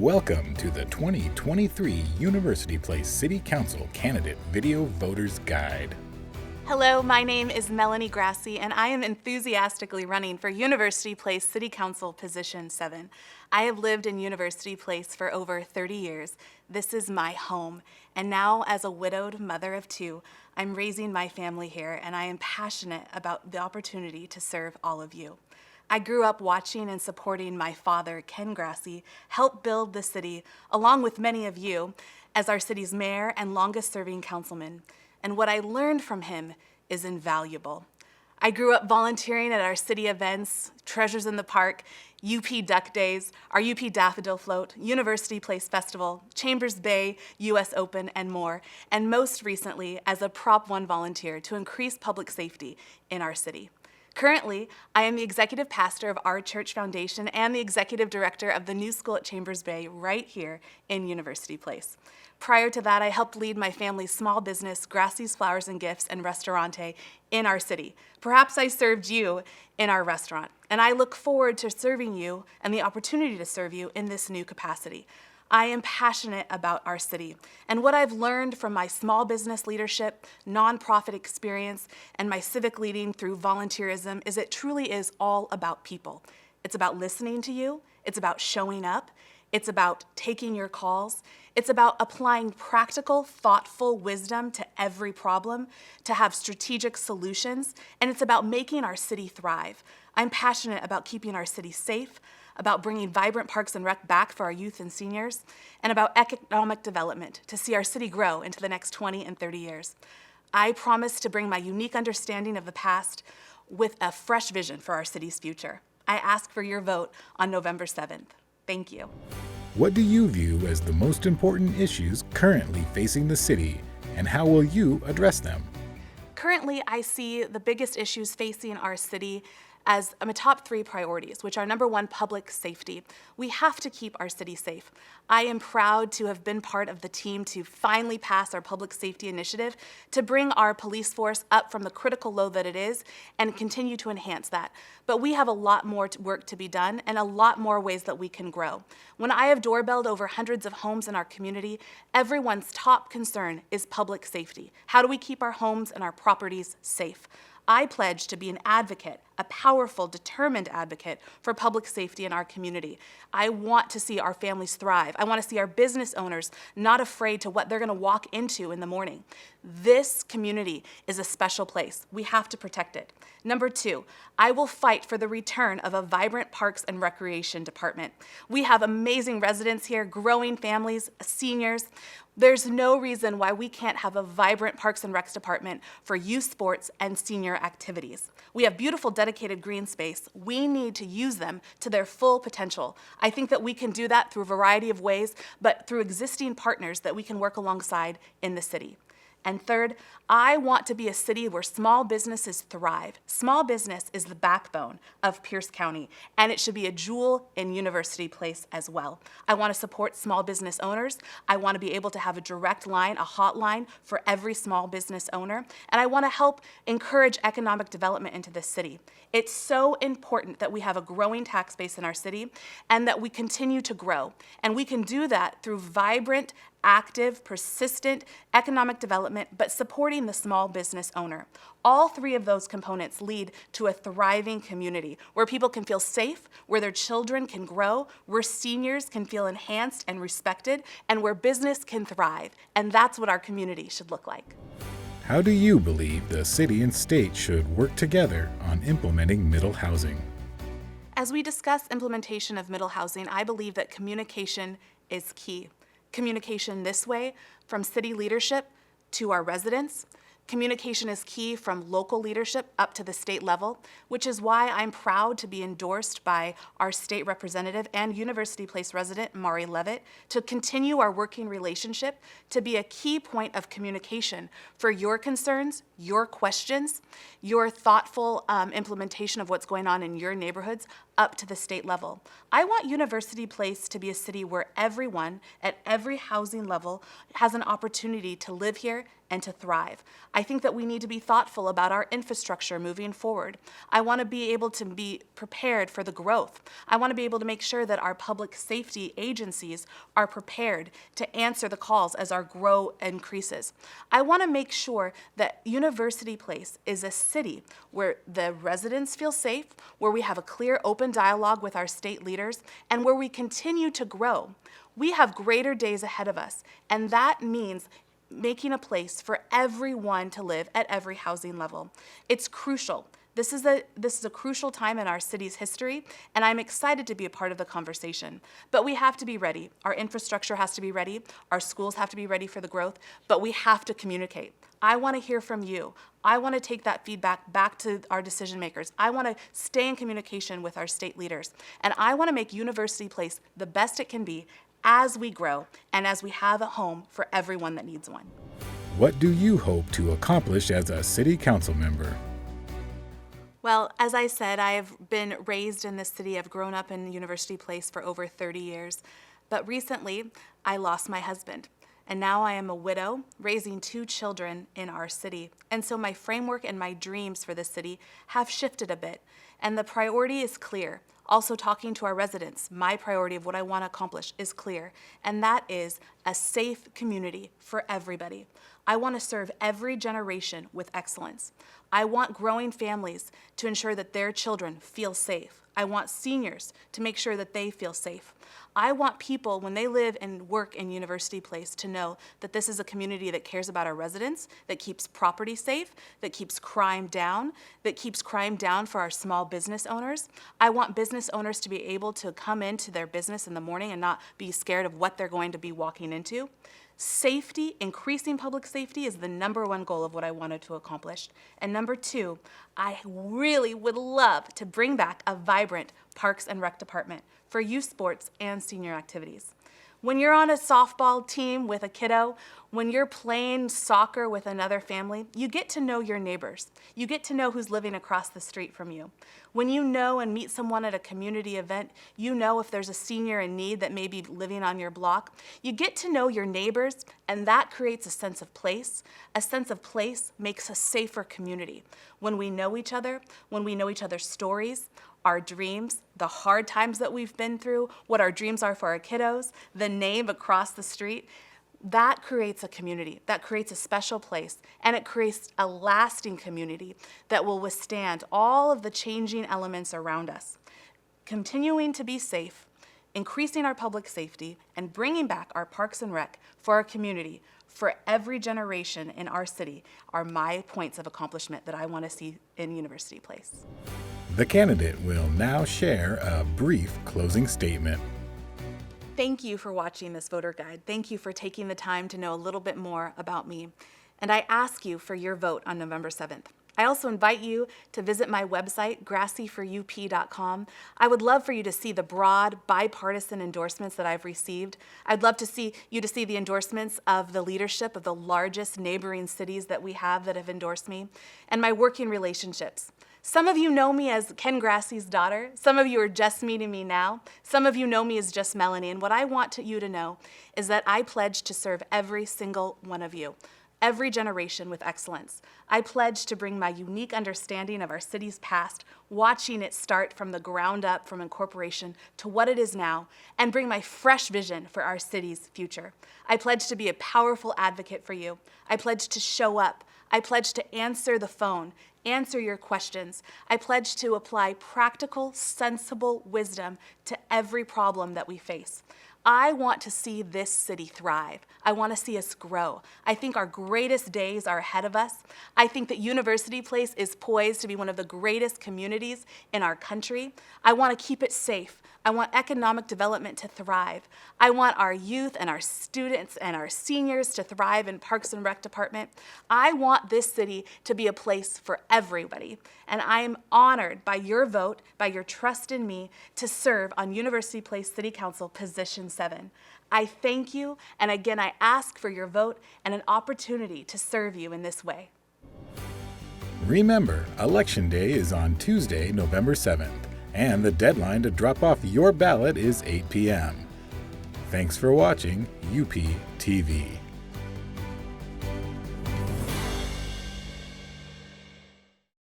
Welcome to the 2023 University Place City Council Candidate Video Voters Guide. Hello, my name is Melanie Grassi, and I am enthusiastically running for University Place City Council Position 7. I have lived in University Place for over 30 years. This is my home, and now as a widowed mother of two, I'm raising my family here, and I am passionate about the opportunity to serve all of you. I grew up watching and supporting my father, Ken Grassi, help build the city, along with many of you, as our city's mayor and longest-serving councilman. And what I learned from him is invaluable. I grew up volunteering at our city events, Treasures in the Park, UP Duck Days, our UP Daffodil Float, University Place Festival, Chambers Bay, US Open, and more, and most recently as a Prop 1 volunteer to increase public safety in our city. Currently, I am the executive pastor of our church foundation and the executive director of the new school at Chambers Bay right here in University Place. Prior to that, I helped lead my family's small business, Grassi's Flowers and Gifts and Restaurante in our city. Perhaps I served you in our restaurant, and I look forward to serving you and the opportunity to serve you in this new capacity. I am passionate about our city, and what I've learned from my small business leadership, nonprofit experience, and my civic leading through volunteerism is it truly is all about people. It's about listening to you, it's about showing up, it's about taking your calls, it's about applying practical, thoughtful wisdom to every problem, to have strategic solutions, and it's about making our city thrive. I'm passionate about keeping our city safe, about bringing vibrant parks and rec back for our youth and seniors, and about economic development to see our city grow into the next 20 and 30 years. I promise to bring my unique understanding of the past with a fresh vision for our city's future. I ask for your vote on November 7th. Thank you. What do you view as the most important issues currently facing the city, and how will you address them? Currently, I see the biggest issues facing our city as my top 3 priorities, which are number 1, public safety. We have to keep our city safe. I am proud to have been part of the team to finally pass our public safety initiative to bring our police force up from the critical low that it is and continue to enhance that. But we have a lot more work to be done and a lot more ways that we can grow. When I have doorbelled over hundreds of homes in our community, everyone's top concern is public safety. How do we keep our homes and our properties safe? I pledge to be an advocate, a powerful, determined advocate for public safety in our community. I want to see our families thrive. I want to see our business owners not afraid to what they're going to walk into in the morning. This community is a special place. We have to protect it. Number 2, I will fight for the return of a vibrant Parks and Recreation department. We have amazing residents here, growing families, seniors. There's no reason why we can't have a vibrant Parks and Recs department for youth sports and senior activities. We have beautiful dedicated green space. We need to use them to their full potential. I think that we can do that through a variety of ways, but through existing partners that we can work alongside in the city. And third, I want to be a city where small businesses thrive. Small business is the backbone of Pierce County, and it should be a jewel in University Place as well. I want to support small business owners. I want to be able to have a direct line, a hotline for every small business owner, and I want to help encourage economic development into this city. It's so important that we have a growing tax base in our city and that we continue to grow. And we can do that through vibrant, active, persistent economic development, but supporting the small business owner. All 3 of those components lead to a thriving community where people can feel safe, where their children can grow, where seniors can feel enhanced and respected, and where business can thrive. And that's what our community should look like. How do you believe the city and state should work together on implementing middle housing? As we discuss implementation of middle housing, I believe that communication is key. Communication this way from city leadership to our residents. Communication is key from local leadership up to the state level, which is why I'm proud to be endorsed by our state representative and University Place resident, Mari Levitt, to continue our working relationship to be a key point of communication for your concerns, your questions, your thoughtful implementation of what's going on in your neighborhoods up to the state level. I want University Place to be a city where everyone at every housing level has an opportunity to live here and to thrive. I think that we need to be thoughtful about our infrastructure moving forward. I want to be able to be prepared for the growth. I want to be able to make sure that our public safety agencies are prepared to answer the calls as our growth increases. I want to make sure that University Place is a city where the residents feel safe, where we have a clear, open dialogue with our state leaders, and where we continue to grow. We have greater days ahead of us, and that means making a place for everyone to live at every housing level. It's crucial. This is a crucial time in our city's history, and I'm excited to be a part of the conversation. But we have to be ready. Our infrastructure has to be ready. Our schools have to be ready for the growth, but we have to communicate. I want to hear from you. I want to take that feedback back to our decision makers. I want to stay in communication with our state leaders, and I want to make University Place the best it can be as we grow and as we have a home for everyone that needs one. What do you hope to accomplish as a city council member? Well, as I said, I have been raised in this city. I've grown up in University Place for over 30 years. But recently, I lost my husband. And now I am a widow, raising 2 children in our city. And so my framework and my dreams for this city have shifted a bit. And the priority is clear. Also talking to our residents, my priority of what I want to accomplish is clear. And that is a safe community for everybody. I want to serve every generation with excellence. I want growing families to ensure that their children feel safe. I want seniors to make sure that they feel safe. I want people, when they live and work in University Place, to know that this is a community that cares about our residents, that keeps property safe, that keeps crime down for our small business owners. I want business owners to be able to come into their business in the morning and not be scared of what they're going to be walking into. Safety, increasing public safety, is the #1 goal of what I wanted to accomplish. And #2, I really would love to bring back a vibrant Parks and Rec department for youth sports and senior activities. When you're on a softball team with a kiddo, when you're playing soccer with another family, you get to know your neighbors. You get to know who's living across the street from you. When you know and meet someone at a community event, you know if there's a senior in need that may be living on your block. You get to know your neighbors, and that creates a sense of place. A sense of place makes a safer community. When we know each other, when we know each other's stories, our dreams, the hard times that we've been through, what our dreams are for our kiddos, the name across the street, that creates a community, that creates a special place, and it creates a lasting community that will withstand all of the changing elements around us. Continuing to be safe, increasing our public safety, and bringing back our Parks and Rec for our community, for every generation in our city, are my points of accomplishment that I want to see in University Place. The candidate will now share a brief closing statement. Thank you for watching this voter guide. Thank you for taking the time to know a little bit more about me. And I ask you for your vote on November 7th. I also invite you to visit my website, grassiforup.com. I would love for you to see the broad, bipartisan endorsements that I've received. I'd love to see you to see the endorsements of the leadership of the largest neighboring cities that we have that have endorsed me, and my working relationships. Some of you know me as Ken Grassi's daughter. Some of you are just meeting me now. Some of you know me as just Melanie. And what I want you to know is that I pledge to serve every single one of you, every generation, with excellence. I pledge to bring my unique understanding of our city's past, watching it start from the ground up, from incorporation to what it is now, and bring my fresh vision for our city's future. I pledge to be a powerful advocate for you. I pledge to show up. I pledge to answer the phone, answer your questions. I pledge to apply practical, sensible wisdom to every problem that we face. I want to see this city thrive. I want to see us grow. I think our greatest days are ahead of us. I think that University Place is poised to be one of the greatest communities in our country. I want to keep it safe. I want economic development to thrive. I want our youth and our students and our seniors to thrive in Parks and Rec department. I want this city to be a place for everybody. And I am honored by your vote, by your trust in me, to serve on University Place City Council Position 7. I thank you, and again, I ask for your vote and an opportunity to serve you in this way. Remember, Election Day is on Tuesday, November 7th, and the deadline to drop off your ballot is 8 p.m. Thanks for watching UP TV.